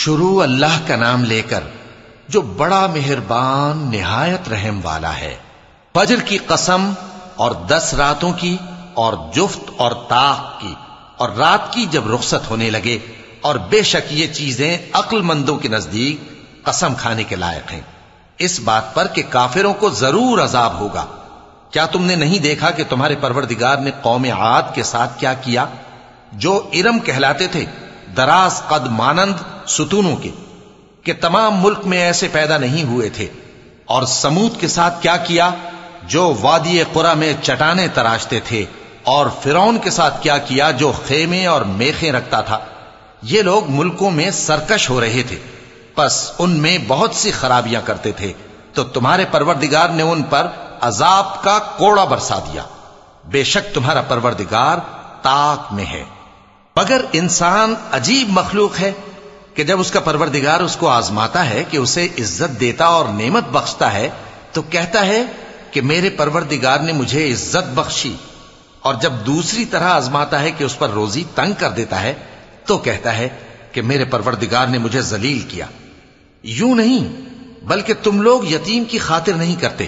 شروع اللہ کا نام لے کر جو بڑا مہربان نہایت رحم والا ہے۔ فجر کی قسم اور 10 راتوں کی اور جفت اور طاق کی اور رات کی جب رخصت ہونے لگے، اور بے شک یہ چیزیں عقل مندوں کے نزدیک قسم کھانے کے لائق ہیں، اس بات پر کہ کافروں کو ضرور عذاب ہوگا۔ کیا تم نے نہیں دیکھا کہ تمہارے پروردگار نے قوم عاد کے ساتھ کیا کیا، جو ارم کہلاتے تھے، دراز قد مانند ستونوں کے، کہ تمام ملک میں ایسے پیدا نہیں ہوئے تھے؟ اور سمود کے ساتھ کیا کیا، جو وادی قرا میں چٹانیں تراشتے تھے؟ اور فرعون کے ساتھ کیا کیا، جو خیمے اور میخیں رکھتا تھا؟ یہ لوگ ملکوں میں سرکش ہو رہے تھے، پس ان میں بہت سی خرابیاں کرتے تھے، تو تمہارے پروردگار نے ان پر عذاب کا کوڑا برسا دیا۔ بے شک تمہارا پروردگار طاق میں ہے۔ مگر انسان عجیب مخلوق ہے کہ جب اس کا پروردگار اس کو آزماتا ہے کہ اسے عزت دیتا اور نعمت بخشتا ہے تو کہتا ہے کہ میرے پروردگار نے مجھے عزت بخشی، اور جب دوسری طرح آزماتا ہے کہ اس پر روزی تنگ کر دیتا ہے تو کہتا ہے کہ میرے پروردگار نے مجھے ذلیل کیا۔ یوں نہیں، بلکہ تم لوگ یتیم کی خاطر نہیں کرتے،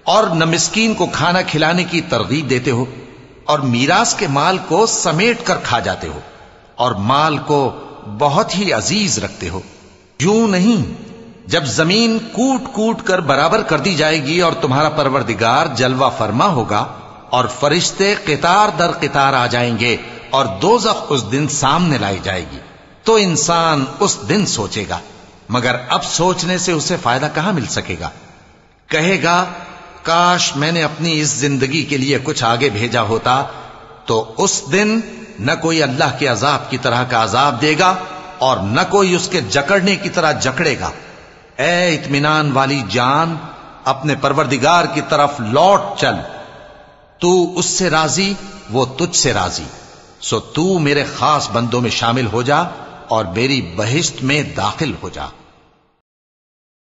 اور نہ مسکین کو کھانا کھلانے کی ترغیب دیتے ہو، اور میراث کے مال کو سمیٹ کر کھا جاتے ہو، اور مال کو بہت ہی عزیز رکھتے ہو۔ یوں نہیں، جب زمین کوٹ کوٹ کر برابر کر دی جائے گی اور تمہارا پروردگار جلوہ فرما ہوگا، اور فرشتے قطار در قطار آ جائیں گے، اور دوزخ اس دن سامنے لائی جائے گی، تو انسان اس دن سوچے گا، مگر اب سوچنے سے اسے فائدہ کہاں مل سکے گا؟ کہے گا کاش میں نے اپنی اس زندگی کے لیے کچھ آگے بھیجا ہوتا، تو اس دن نہ کوئی اللہ کے عذاب کی طرح کا عذاب دے گا اور نہ کوئی اس کے جکڑنے کی طرح جکڑے گا۔ اے اطمینان والی جان، اپنے پروردگار کی طرف لوٹ چل، تو اس سے راضی، وہ تجھ سے راضی، سو تو میرے خاص بندوں میں شامل ہو جا اور میری بہشت میں داخل ہو جا۔